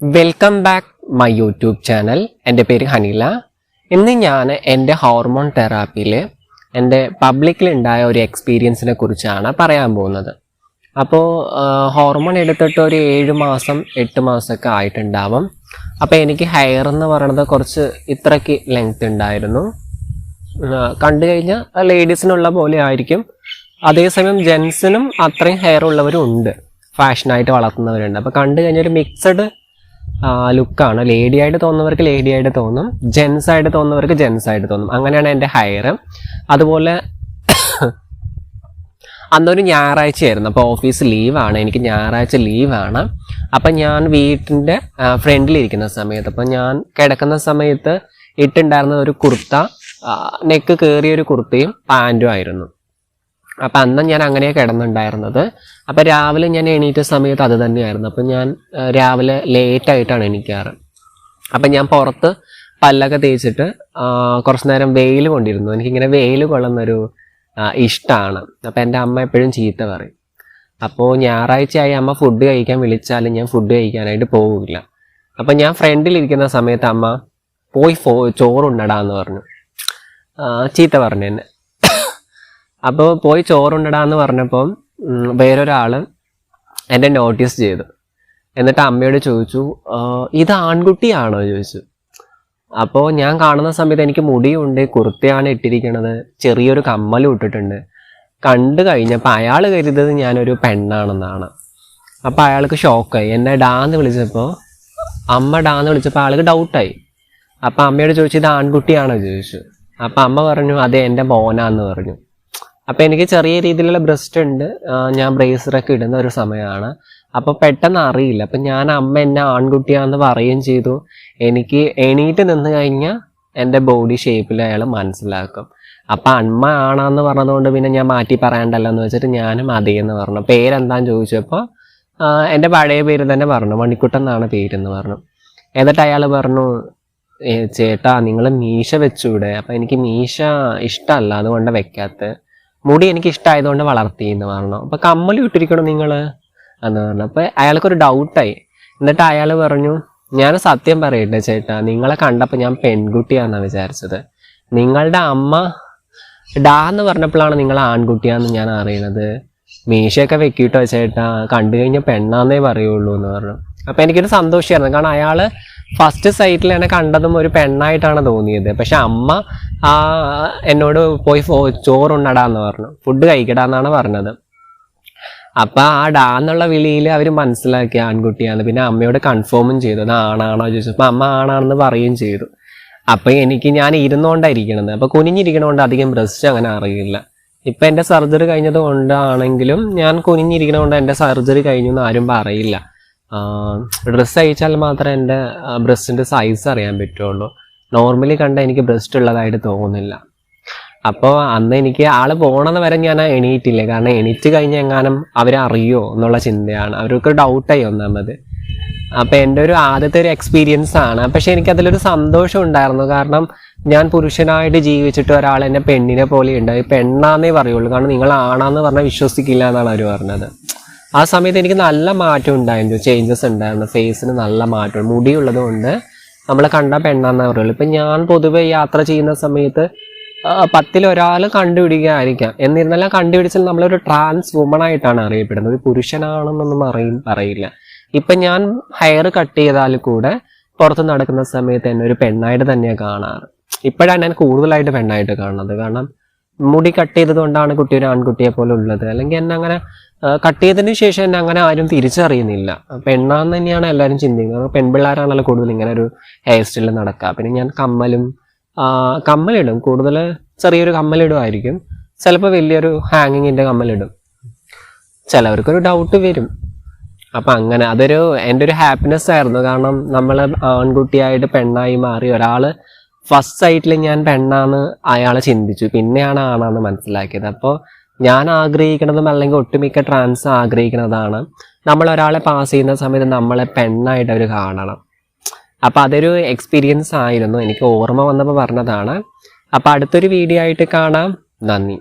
Welcome back my YouTube channel. എൻ്റെ പേര് ഹനീല. ഇന്ന് ഞാൻ എൻ്റെ ഹോർമോൺ തെറാപ്പിയിൽ എൻ്റെ പബ്ലിക്കിൽ ഉണ്ടായ ഒരു എക്സ്പീരിയൻസിനെ കുറിച്ചാണ് പറയാൻ പോകുന്നത്. അപ്പോൾ ഹോർമോൺ എടുത്തിട്ട് ഒരു 7 മാസം 8 മാസമൊക്കെ ആയിട്ടുണ്ടാവും. അപ്പോൾ എനിക്ക് ഹെയർ എന്ന് പറയുന്നത് കുറച്ച് ഇത്രയ്ക്ക് ലെങ്ത് ഉണ്ടായിരുന്നു. കണ്ടു കഴിഞ്ഞാൽ ലേഡീസിനുള്ള പോലെ ആയിരിക്കും. അതേസമയം ജെൻസിനും അത്രയും ഹെയർ ഉള്ളവരും ഉണ്ട്, ഫാഷനായിട്ട് വളർത്തുന്നവരുണ്ട്. അപ്പോൾ കണ്ടു കഴിഞ്ഞാൽ ഒരു മിക്സഡ് ലുക്കാണ്. ലേഡി ആയിട്ട് തോന്നുന്നവർക്ക് ലേഡി ആയിട്ട് തോന്നും, ജെൻസ് ആയിട്ട് തോന്നുന്നവർക്ക് ജെൻസ് ആയിട്ട് തോന്നും. അങ്ങനെയാണ് എൻ്റെ ഹെയർ. അതുപോലെ അന്നൊരു ഞായറാഴ്ചയായിരുന്നു, അപ്പോൾ ഓഫീസ് ലീവാണ്, എനിക്ക് ഞായറാഴ്ച ലീവാണ്. അപ്പം ഞാൻ വീട്ടിൻ്റെ ഫ്രണ്ടിലിരിക്കുന്ന സമയത്ത്, അപ്പം ഞാൻ കിടക്കുന്ന സമയത്ത് ഇട്ടുണ്ടായിരുന്ന ഒരു കുർത്ത, നെക്ക് കയറിയൊരു കുർത്തയും പാൻറ്റും ആയിരുന്നു. അപ്പം അന്ന് ഞാൻ അങ്ങനെയാണ് കിടന്നുണ്ടായിരുന്നത്. അപ്പം രാവിലെ ഞാൻ എണീറ്റ സമയത്ത് അത് തന്നെയായിരുന്നു. അപ്പം ഞാൻ രാവിലെ ലേറ്റായിട്ടാണ് എണീക്കാറ്. അപ്പം ഞാൻ പുറത്ത് പല്ലൊക്കെ തേച്ചിട്ട് കുറച്ച് നേരം വെയിൽ കൊണ്ടിരുന്നു. എനിക്കിങ്ങനെ വെയിൽ കൊള്ളുന്നൊരു ഇഷ്ടമാണ്. അപ്പം എൻ്റെ അമ്മ എപ്പോഴും ചീത്ത പറയും. അപ്പോൾ ഞായറാഴ്ചയായി അമ്മ ഫുഡ് കഴിക്കാൻ വിളിച്ചാലും ഞാൻ ഫുഡ് കഴിക്കാനായിട്ട് പോവില്ല. അപ്പം ഞാൻ ഫ്രണ്ടിലിരിക്കുന്ന സമയത്ത് അമ്മ പോയി ചോറുണ്ടടാന്ന് പറഞ്ഞു, ചീത്ത പറഞ്ഞു എന്നെ. അപ്പോൾ പോയി ചോറുണ്ടടാന്ന് പറഞ്ഞപ്പം വേറൊരാൾ എന്നെ നോട്ടീസ് ചെയ്തു. എന്നിട്ട് അമ്മയോട് ചോദിച്ചു, ഇത് ആൺകുട്ടിയാണോ ചോദിച്ചു. അപ്പോൾ ഞാൻ കാണുന്ന സമയത്ത് എനിക്ക് മുടിയുണ്ട്, കുർത്തയാണ് ഇട്ടിരിക്കണത്, ചെറിയൊരു കമ്മലും ഇട്ടിട്ടുണ്ട്. കണ്ടു കഴിഞ്ഞപ്പോൾ അയാൾ കരുതത് ഞാനൊരു പെണ്ണാണെന്നാണ്. അപ്പോൾ അയാൾക്ക് ഷോക്കായി. എന്നെ ഡാന്ന് വിളിച്ചപ്പോൾ, അമ്മ ഡാന്ന് വിളിച്ചപ്പോൾ ആൾക്ക് ഡൗട്ടായി. അപ്പം അമ്മയോട് ചോദിച്ചു, ഇത് ആൺകുട്ടിയാണോ ചോദിച്ചു. അപ്പം അമ്മ പറഞ്ഞു, അതെ എൻ്റെ മോനാന്ന് പറഞ്ഞു. അപ്പം എനിക്ക് ചെറിയ രീതിയിലുള്ള ബ്രസ്റ്റ് ഉണ്ട്, ഞാൻ ബ്രേസറൊക്കെ ഇടുന്ന ഒരു സമയമാണ്. അപ്പോൾ പെട്ടെന്ന് അറിയില്ല. അപ്പം ഞാൻ അമ്മ എന്നെ ആൺകുട്ടിയാണെന്ന് പറയുകയും ചെയ്തു. എനിക്ക് എണീറ്റ് നിന്ന് കഴിഞ്ഞാൽ എൻ്റെ ബോഡി ഷേപ്പിൽ അയാൾ മനസ്സിലാക്കും. അപ്പം അമ്മ ആണെന്ന് പറഞ്ഞതുകൊണ്ട് പിന്നെ ഞാൻ മാറ്റി പറയണ്ടല്ലോ എന്ന് വെച്ചിട്ട് ഞാനും അതേന്ന് പറഞ്ഞു. പേരെന്താന്ന് ചോദിച്ചപ്പോൾ എൻ്റെ പഴയ പേര് തന്നെ പറഞ്ഞു, മണിക്കുട്ടൻ എന്നാണ് പേരെന്ന് പറഞ്ഞു. എന്നിട്ട് അയാൾ പറഞ്ഞു, ചേട്ടാ നിങ്ങൾ മീശ വെച്ചൂടെ. അപ്പം എനിക്ക് മീശ ഇഷ്ടമല്ല, അതുകൊണ്ട് വെക്കാത്ത. മുടി എനിക്ക് ഇഷ്ടമായതുകൊണ്ട് വളർത്തിയെന്ന് പറഞ്ഞു. അപ്പോൾ കമ്മൽ ഇട്ടിരിക്കണം നിങ്ങൾ എന്ന് പറഞ്ഞു. അപ്പോൾ അയാൾക്കൊരു ഡൗട്ടായി. എന്നിട്ട് അയാൾ പറഞ്ഞു, ഞാൻ സത്യം പറയട്ടെ ചേട്ടാ, നിങ്ങളെ കണ്ടപ്പോൾ ഞാൻ പെൺകുട്ടിയാണെന്നാണ് വിചാരിച്ചത്. നിങ്ങളുടെ അമ്മ ഡാ എന്ന് പറഞ്ഞപ്പോഴാണ് നിങ്ങൾ ആൺകുട്ടിയാണെന്ന് ഞാൻ അറിയുന്നത്. മീശയൊക്കെ വെക്കിട്ടോ ചേട്ടാ, കണ്ടു കഴിഞ്ഞാൽ പെണ്ണാന്നേ പറയുള്ളൂ എന്ന് പറഞ്ഞു. അപ്പോൾ എനിക്കൊരു സന്തോഷമായിരുന്നു. കാരണം അയാൾ ഫസ്റ്റ് സൈറ്റിൽ എന്നെ കണ്ടതും ഒരു പെണ്ണായിട്ടാണ് തോന്നിയത്. പക്ഷെ അമ്മ എന്നോട് പോയി ചോറുണ്ടടാന്ന് പറഞ്ഞു, ഫുഡ് കഴിക്കടാന്നാണ് പറഞ്ഞത്. അപ്പം ആ ഡാ എന്നുള്ള വിളിയിൽ അവർ മനസ്സിലാക്കി ആൺകുട്ടിയാണ്. പിന്നെ അമ്മയോട് കൺഫേമും ചെയ്തു, അത് ആണാണോ ചോദിച്ചപ്പോൾ അമ്മ ആണാണെന്ന് പറയുകയും ചെയ്തു. അപ്പം ഞാൻ ഇരുന്നുകൊണ്ടായിരിക്കണത്. അപ്പോൾ കുനിഞ്ഞിരിക്കണോണ്ട് അധികം ബ്രസ്റ്റ് അങ്ങനെ അറിയില്ല. ഇപ്പം എൻ്റെ സർജറി കഴിഞ്ഞത് കൊണ്ടാണെങ്കിലും ഞാൻ കുനിഞ്ഞിരിക്കണോണ്ട് എൻ്റെ സർജറി കഴിഞ്ഞു എന്ന് ആരും പറയില്ല. ഡ്രസ്സ് അയച്ചാൽ മാത്രമേ എൻ്റെ ബ്രസ്റ്റിൻ്റെ സൈസ് അറിയാൻ പറ്റുള്ളൂ. നോർമലി കണ്ട എനിക്ക് ബ്രസ്റ്റ് ഉള്ളതായിട്ട് തോന്നുന്നില്ല. അപ്പോൾ അന്ന് എനിക്ക് ആൾ പോകണമെന്ന് വരെ ഞാൻ എണീറ്റില്ല. കാരണം എണീറ്റ് കഴിഞ്ഞ് എങ്ങാനും അവരറിയോ എന്നുള്ള ചിന്തയാണ്. അവർക്ക് ഡൗട്ടായി ഒന്നാമത്. അപ്പോൾ എൻ്റെ ഒരു ആദ്യത്തെ ഒരു എക്സ്പീരിയൻസ് ആണ്. പക്ഷെ എനിക്കതിലൊരു സന്തോഷം ഉണ്ടായിരുന്നു. കാരണം ഞാൻ പുരുഷനായിട്ട് ജീവിച്ചിട്ട് ഒരാൾ എന്നെ പെണ്ണിനെ പോലെ ഉണ്ടായി. പെണ്ണാന്നേ പറയുള്ളൂ, കാരണം നിങ്ങൾ ആണാന്ന് പറഞ്ഞാൽ വിശ്വസിക്കില്ല എന്നാണ് അവർ പറഞ്ഞത്. ആ സമയത്ത് എനിക്ക് നല്ല മാറ്റം ഉണ്ടായിരുന്നു, ചേഞ്ചസ് ഉണ്ടായിരുന്നു, ഫേസിന് നല്ല മാറ്റം. മുടിയുള്ളത് കൊണ്ട് നമ്മളെ കണ്ടാൽ പെണ്ണാന്നേ പറയുള്ളൂ. ഇപ്പം ഞാൻ പൊതുവെ യാത്ര ചെയ്യുന്ന സമയത്ത് 10 ഒരാൾ കണ്ടുപിടിക്കുകയായിരിക്കാം. എന്നിരുന്നാലും കണ്ടുപിടിച്ചാൽ നമ്മളൊരു ട്രാൻസ് വുമൺ ആയിട്ടാണ് അറിയപ്പെടുന്നത്, ഒരു പുരുഷനാണെന്നൊന്നും പറയില്ല. ഇപ്പം ഞാൻ ഹെയർ കട്ട് ചെയ്താൽ കൂടെ പുറത്ത് നടക്കുന്ന സമയത്ത് എന്നെ ഒരു പെണ്ണായിട്ട് തന്നെയാണ് കാണാറ്. ഇപ്പോഴാണ് ഞാൻ കൂടുതലായിട്ട് പെണ്ണായിട്ട് കാണുന്നത്. കാരണം മുടി കട്ട് ചെയ്തത് കൊണ്ടാണ് കുട്ടി ഒരു ആൺകുട്ടിയെ പോലെ ഉള്ളത്. അല്ലെങ്കിൽ എന്നെ അങ്ങനെ കട്ട് ചെയ്തതിന് ശേഷം എന്നെ അങ്ങനെ ആരും തിരിച്ചറിയുന്നില്ല. പെണ്ണാന്ന് തന്നെയാണ് എല്ലാവരും ചിന്തിക്കുന്നത്. പെൺപിള്ളേരാണല്ലോ കൂടുതൽ ഇങ്ങനെ ഒരു ഹെയർ സ്റ്റൈലിൽ നടക്കുക. പിന്നെ ഞാൻ കമ്മലിടും, കൂടുതൽ ചെറിയൊരു കമ്മലിടുമായിരിക്കും, ചിലപ്പോൾ വലിയൊരു ഹാങ്ങിങ്ങിൻ്റെ കമ്മലിടും. ചിലവർക്കൊരു ഡൗട്ട് വരും. അപ്പം അങ്ങനെ എൻ്റെ ഒരു ഹാപ്പിനെസ് ആയിരുന്നു. കാരണം നമ്മൾ ആൺകുട്ടിയായിട്ട് പെണ്ണായി മാറി ഒരാൾ ഫസ്റ്റ് സൈറ്റിൽ ഞാൻ പെണ്ണാന്ന് അയാളെ ചിന്തിച്ചു, പിന്നെയാണ് ആണാന്ന് മനസ്സിലാക്കിയത്. അപ്പോൾ ഞാൻ ആഗ്രഹിക്കുന്നതും അല്ലെങ്കിൽ ഒട്ടുമിക്ക ട്രാൻസ് ആഗ്രഹിക്കുന്നതാണ് നമ്മൾ ഒരാളെ പാസ് ചെയ്യുന്ന സമയത്ത് നമ്മളെ പെണ്ണായിട്ട് അവർ കാണണം. അപ്പം അതൊരു എക്സ്പീരിയൻസ് ആയിരുന്നു, എനിക്ക് ഓർമ്മ വന്നപ്പോൾ പറഞ്ഞതാണ്. അപ്പം അടുത്തൊരു വീഡിയോ ആയിട്ട് കാണാം. നന്ദി.